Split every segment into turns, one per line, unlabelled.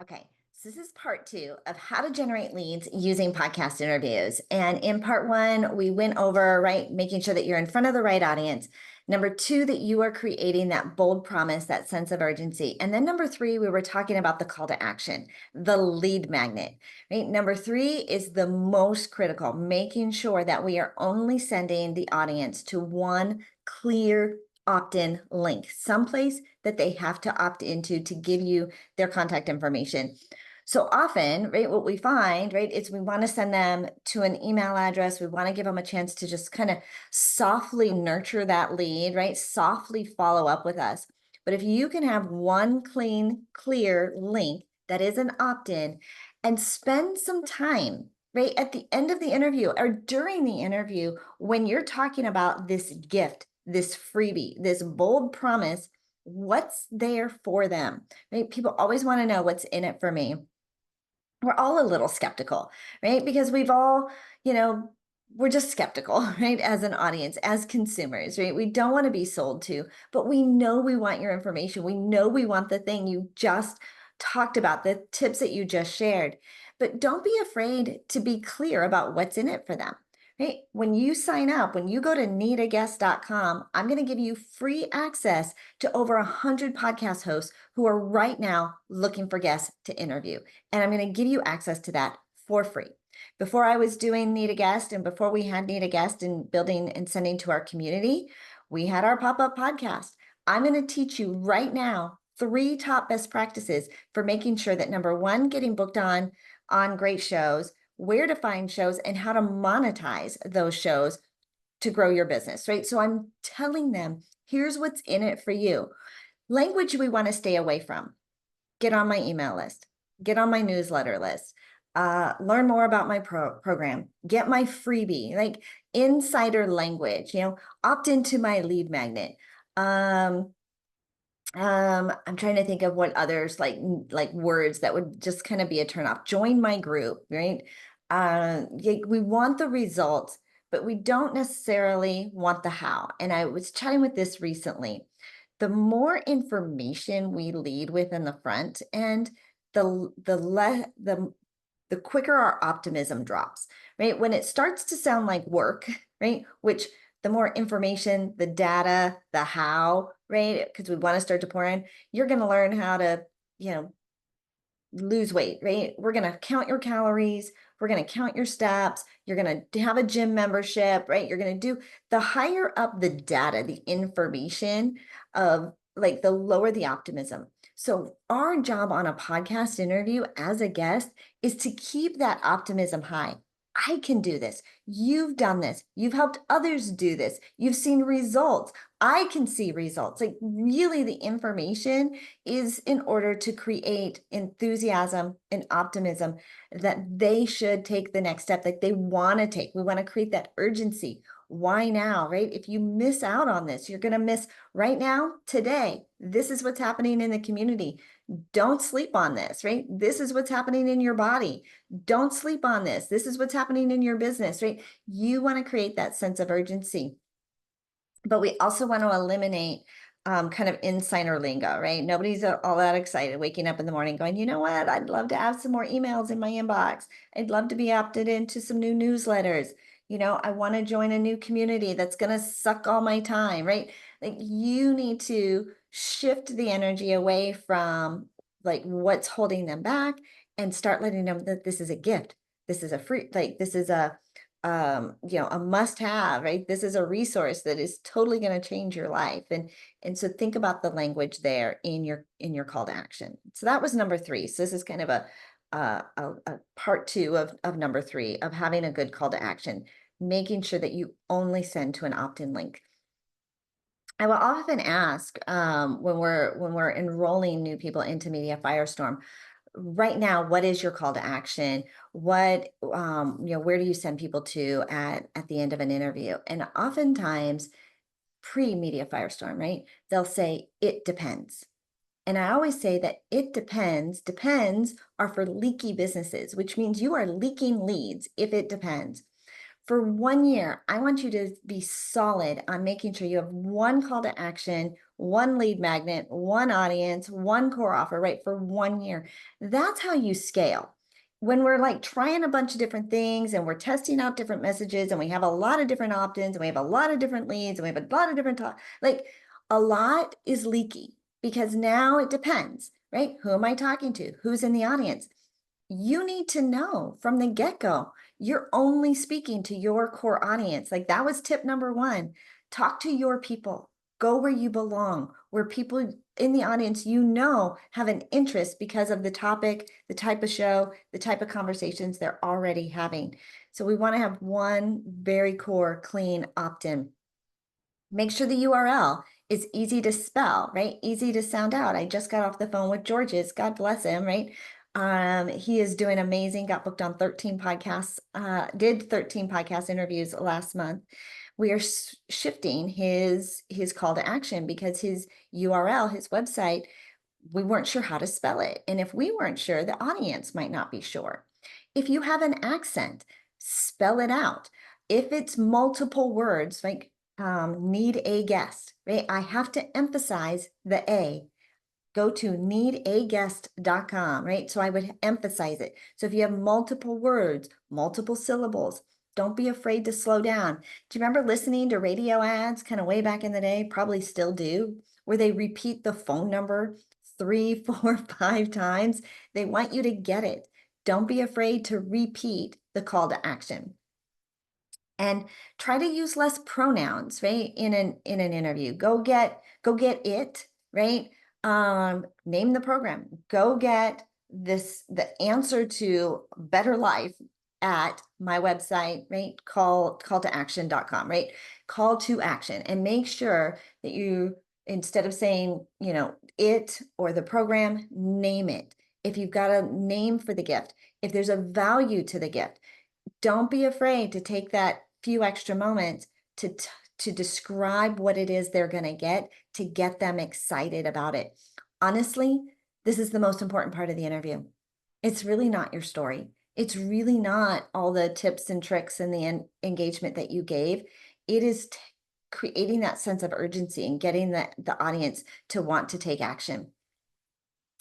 Okay, so this is part two of how to generate leads using podcast interviews. And in part one, we went over, right, making sure that you're in front of the right audience. Number two, that you are creating that bold promise, that sense of urgency. And then number three, we were talking about the call to action, the lead magnet, right? Number three is the most critical, making sure that we are only sending the audience to one clear opt-in link, someplace that they have to opt into to give you their contact information. So often, right, what we find, right, is we want to send them to an email address. We want to give them a chance to just kind of softly nurture that lead, right? Softly follow up with us. But if you can have one clean, clear link that is an opt-in and spend some time, right, at the end of the interview or during the interview, when you're talking about this gift, this freebie, this bold promise, what's there for them, right? People always want to know what's in it for me. We're all a little skeptical, right? Because we've all, you know, we're just skeptical, right? As an audience, as consumers, right? We don't want to be sold to, but we know we want your information. We know we want the thing you just talked about, the tips that you just shared. But don't be afraid to be clear about what's in it for them. Right? When you sign up, when you go to needaguest.com, I'm going to give you free access to over 100 podcast hosts who are right now looking for guests to interview. And I'm going to give you access to that for free. Before I was doing Need a Guest and before we had Need a Guest and building and sending to our community, we had our pop-up podcast. I'm going to teach you right now 3 top best practices for making sure that number one, getting booked on great shows, where to find shows, and how to monetize those shows to grow your business, right? So I'm telling them, here's what's in it for you. Language we want to stay away from. Get on my email list, get on my newsletter list, learn more about my program, get my freebie, like insider language, opt into my lead magnet. I'm trying to think of what others like words that would just kind of be a turn off. Join my group, right? We want the results, but we don't necessarily want the how. And I was chatting with this recently. The more information we lead with in the front end, the quicker our optimism drops, right? When it starts to sound like work, right? Which the more information, the data, the how, right? Because we want to start to pour in, you're going to learn how to, you know, lose weight, right? We're going to count your calories. We're going to count your steps. You're going to have a gym membership, right? You're going to do the higher up the data, the information of like the lower the optimism. So our job on a podcast interview as a guest is to keep that optimism high. I can do this. You've done this. You've helped others do this. You've seen results. I can see results. Like really the information is in order to create enthusiasm and optimism that they should take the next step that they want to take. We want to create that urgency. Why now, right? If you miss out on this, you're going to miss right now, today. This is what's happening in the community. Don't sleep on this, right? This is what's happening in your body. Don't sleep on this. This is what's happening in your business, right? You want to create that sense of urgency. But we also want to eliminate kind of insider lingo, right? Nobody's all that excited waking up in the morning going, you know what? I'd love to have some more emails in my inbox. I'd love to be opted into some new newsletters. I want to join a new community that's going to suck all my time, right? Like you need to shift the energy away from like what's holding them back and start letting them that this is a gift. This is a free, like this is a must have, right? This is a resource that is totally going to change your life. And so think about the language there in your call to action. So that was number 3. So this is kind of a part 2 of number 3 of having a good call to action, making sure that you only send to an opt-in link. I will often ask when we're enrolling new people into Media Firestorm, right now, what is your call to action? What where do you send people to at the end of an interview? And oftentimes, pre-Media Firestorm, right? They'll say it depends. And I always say that it depends are for leaky businesses, which means you are leaking leads if it depends. For 1 year, I want you to be solid on making sure you have one call to action one lead magnet, one audience, one core offer, right? For 1 year. That's how you scale. When we're like trying a bunch of different things and we're testing out different messages and we have a lot of different opt-ins and we have a lot of different leads and we have a lot of different, like a lot is leaky because now it depends, right? Who am I talking to? Who's in the audience? You need to know from the get-go, you're only speaking to your core audience. Like that was tip number one. Talk to your people. Go where you belong, where people in the audience have an interest because of the topic, the type of show, the type of conversations they're already having. So we want to have one very core, clean opt-in. Make sure the URL is easy to spell, right? Easy to sound out. I just got off the phone with George's, God bless him, right? He is doing amazing, got booked on 13 podcasts, did 13 podcast interviews last month. We are shifting his call to action because his URL, his website, we weren't sure how to spell it. And if we weren't sure, the audience might not be sure. If you have an accent, spell it out. If it's multiple words, like need a guest, right? I have to emphasize the A. Go to needaguest.com, right? So I would emphasize it. So if you have multiple words, multiple syllables, don't be afraid to slow down. Do you remember listening to radio ads kind of way back in the day? Probably still do, where they repeat the phone number 3, 4, 5 times. They want you to get it. Don't be afraid to repeat the call to action. And try to use less pronouns, right? In an interview. Go get it, right? Name the program. Go get the answer to better life at my website, right? Call to action.com, right? Call to action, and make sure that you, instead of saying, it or the program, name it. If you've got a name for the gift, if there's a value to the gift, don't be afraid to take that few extra moments to describe what it is they're going to get them excited about it. Honestly, this is the most important part of the interview. It's really not your story. It's really not all the tips and tricks and the engagement that you gave. It is creating that sense of urgency and getting the audience to want to take action.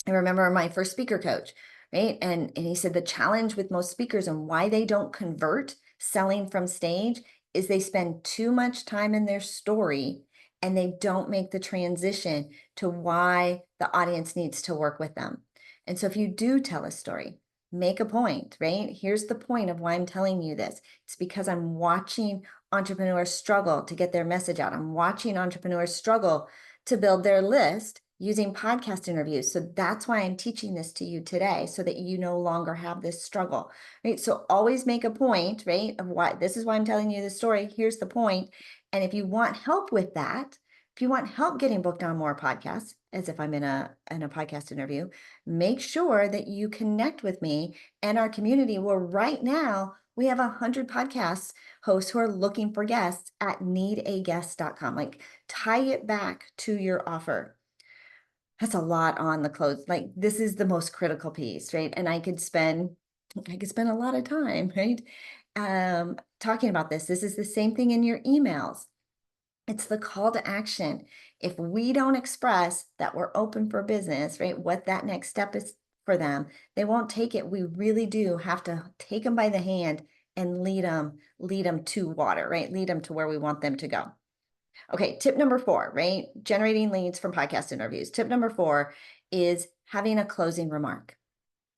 I remember my first speaker coach, right? And he said the challenge with most speakers and why they don't convert selling from stage is they spend too much time in their story and they don't make the transition to why the audience needs to work with them. And so if you do tell a story, make a point, right? Here's the point of why I'm telling you this. It's because I'm watching entrepreneurs struggle to get their message out. I'm watching entrepreneurs struggle to build their list using podcast interviews. So that's why I'm teaching this to you today, so that you no longer have this struggle, right? So always make a point, right, of why this is why I'm telling you this story. Here's the point. And if you want help with that, if you want help getting booked on more podcasts, as if I'm in a podcast interview, make sure that you connect with me and our community, where right now we have 100 podcast hosts who are looking for guests at needaguest.com. Like, tie it back to your offer. That's a lot on the close. Like, this is the most critical piece, right? And I could spend a lot of time, right? Talking about this. This is the same thing in your emails. It's the call to action. If we don't express that we're open for business, right, what that next step is for them, they won't take it. We really do have to take them by the hand and lead them to water, right? Lead them to where we want them to go. Okay, tip number 4, right? Generating leads from podcast interviews. Tip number 4 is having a closing remark.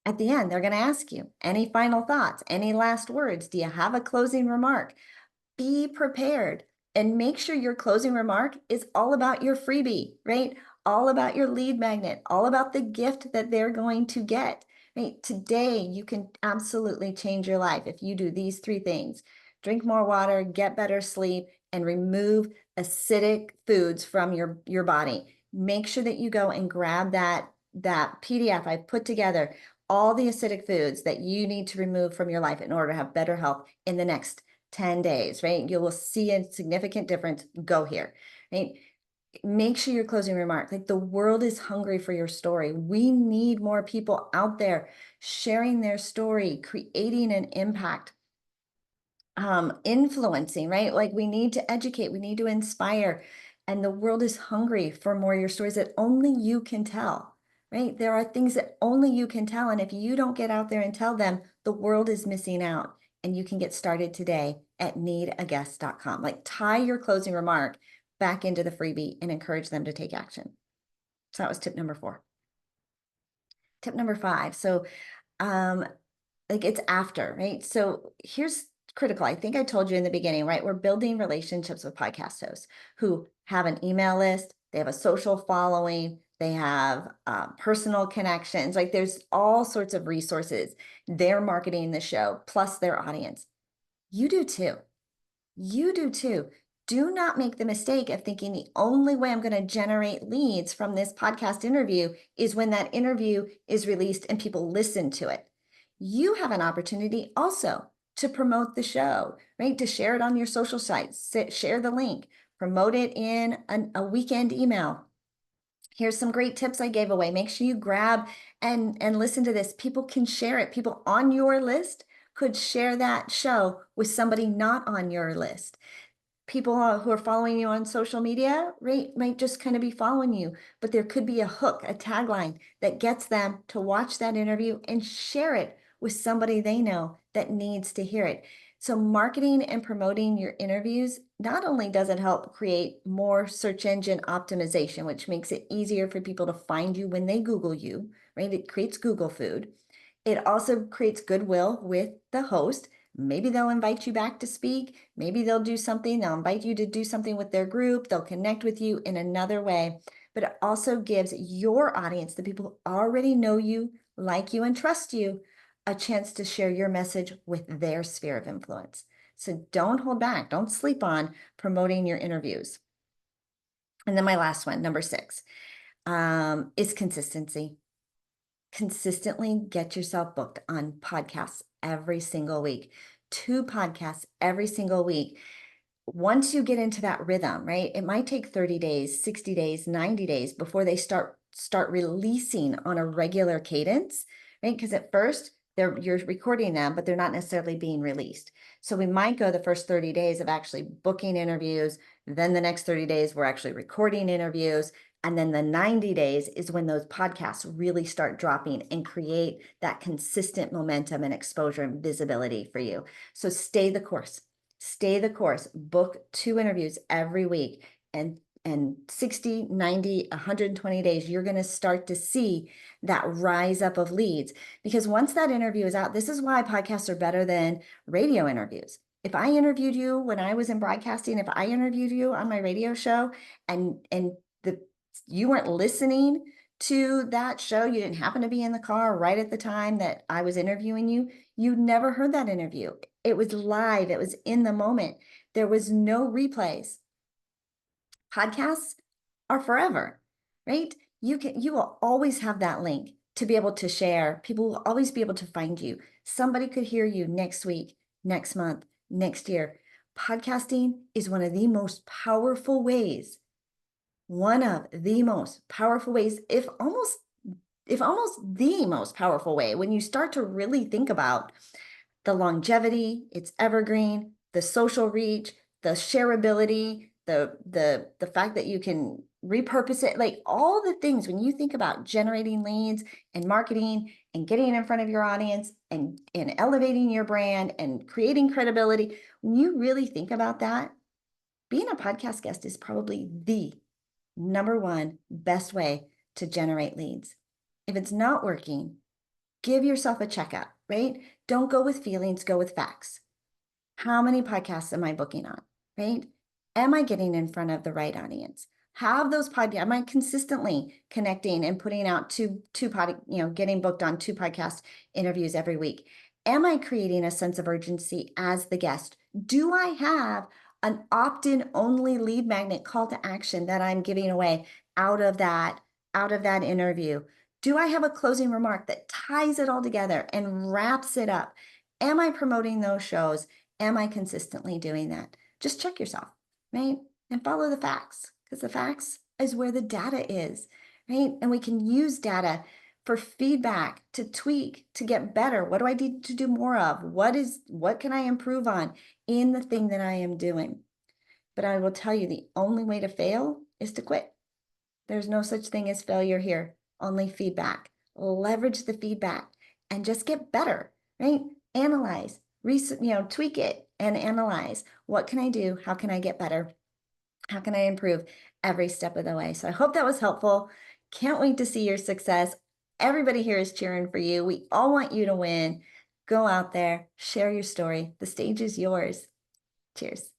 At the end, they're going to ask you, any final thoughts, any last words? Do you have a closing remark? Be prepared and make sure your closing remark is all about your freebie, right? All about your lead magnet, all about the gift that they're going to get, right? Today, you can absolutely change your life if you do these 3 things: drink more water, get better sleep, and remove acidic foods from your body. Make sure that you go and grab that PDF I put together, all the acidic foods that you need to remove from your life in order to have better health in the next 10 days, right? You will see a significant difference. Go here, right? Make sure your closing remark, like, the world is hungry for your story. We need more people out there sharing their story, creating an impact, influencing, right? Like, we need to educate, we need to inspire. And the world is hungry for more of your stories that only you can tell, right? There are things that only you can tell. And if you don't get out there and tell them, the world is missing out. And you can get started today at needaguest.com. Like tie your closing remark back into the freebie and encourage them to take action. So that was tip number 4. Tip number 5. So like it's after, right? So here's critical. I think I told you in the beginning, right? We're building relationships with podcast hosts who have an email list, they have a social following, they have personal connections. Like there's all sorts of resources. They're marketing the show plus their audience. You do too. You do too. Do not make the mistake of thinking the only way I'm going to generate leads from this podcast interview is when that interview is released and people listen to it. You have an opportunity also to promote the show, right? To share it on your social sites, share the link, promote it in a weekend email. Here's some great tips I gave away. Make sure you grab and listen to this. People can share it. People on your list could share that show with somebody not on your list. People who are following you on social media, right, might just kind of be following you, but there could be a hook, a tagline that gets them to watch that interview and share it with somebody they know that needs to hear it. So marketing and promoting your interviews, not only does it help create more search engine optimization, which makes it easier for people to find you when they Google you, right? It creates Google food. It also creates goodwill with the host. Maybe they'll invite you back to speak. Maybe they'll do something. They'll invite you to do something with their group. They'll connect with you in another way. But it also gives your audience, the people who already know you, like you, and trust you, a chance to share your message with their sphere of influence. So don't hold back. Don't sleep on promoting your interviews. And then my last one, number 6, is consistency. Consistently get yourself booked on podcasts every single week, 2 podcasts every single week. Once you get into that rhythm, right? It might take 30 days, 60 days, 90 days before they start releasing on a regular cadence, right? Because at first you're recording them, but they're not necessarily being released. So we might go the first 30 days of actually booking interviews. Then the next 30 days, we're actually recording interviews. And then the 90 days is when those podcasts really start dropping and create that consistent momentum and exposure and visibility for you. So stay the course. Stay the course. Book 2 interviews every week. And 60, 90, 120 days, you're going to start to see that rise up of leads. Because once that interview is out, this is why podcasts are better than radio interviews. If I interviewed you when I was in broadcasting, if I interviewed you on my radio show and you weren't listening to that show, you didn't happen to be in the car right at the time that I was interviewing you, you never heard that interview. It was live. It was in the moment. There was no replays. Podcasts are forever, right? You will always have that link to be able to share. People will always be able to find you. Somebody could hear you next week, next month, next year. Podcasting is one of the most powerful ways, if almost the most powerful way, when you start to really think about the longevity, it's evergreen, the social reach, the shareability, the fact that you can repurpose it, like all the things. When you think about generating leads and marketing and getting in front of your audience and elevating your brand and creating credibility, when you really think about that, being a podcast guest is probably the number 1 best way to generate leads. If it's not working, give yourself a checkup, right? Don't go with feelings, go with facts. How many podcasts am I booking on, right? Am I getting in front of the right audience? Have those podcasts, am I consistently connecting and putting out getting booked on 2 podcast interviews every week? Am I creating a sense of urgency as the guest? Do I have an opt-in only lead magnet call to action that I'm giving away out of that interview? Do I have a closing remark that ties it all together and wraps it up? Am I promoting those shows? Am I consistently doing that? Just check yourself, right? And follow the facts, because the facts is where the data is, right? And we can use data for feedback, to tweak, to get better. What do I need to do more of? What can I improve on in the thing that I am doing? But I will tell you, the only way to fail is to quit. There's no such thing as failure here, only feedback. Leverage the feedback and just get better, right? Analyze, tweak it and analyze. What can I do? How can I get better? How can I improve every step of the way? So I hope that was helpful. Can't wait to see your success. Everybody here is cheering for you. We all want you to win. Go out there, share your story. The stage is yours. Cheers.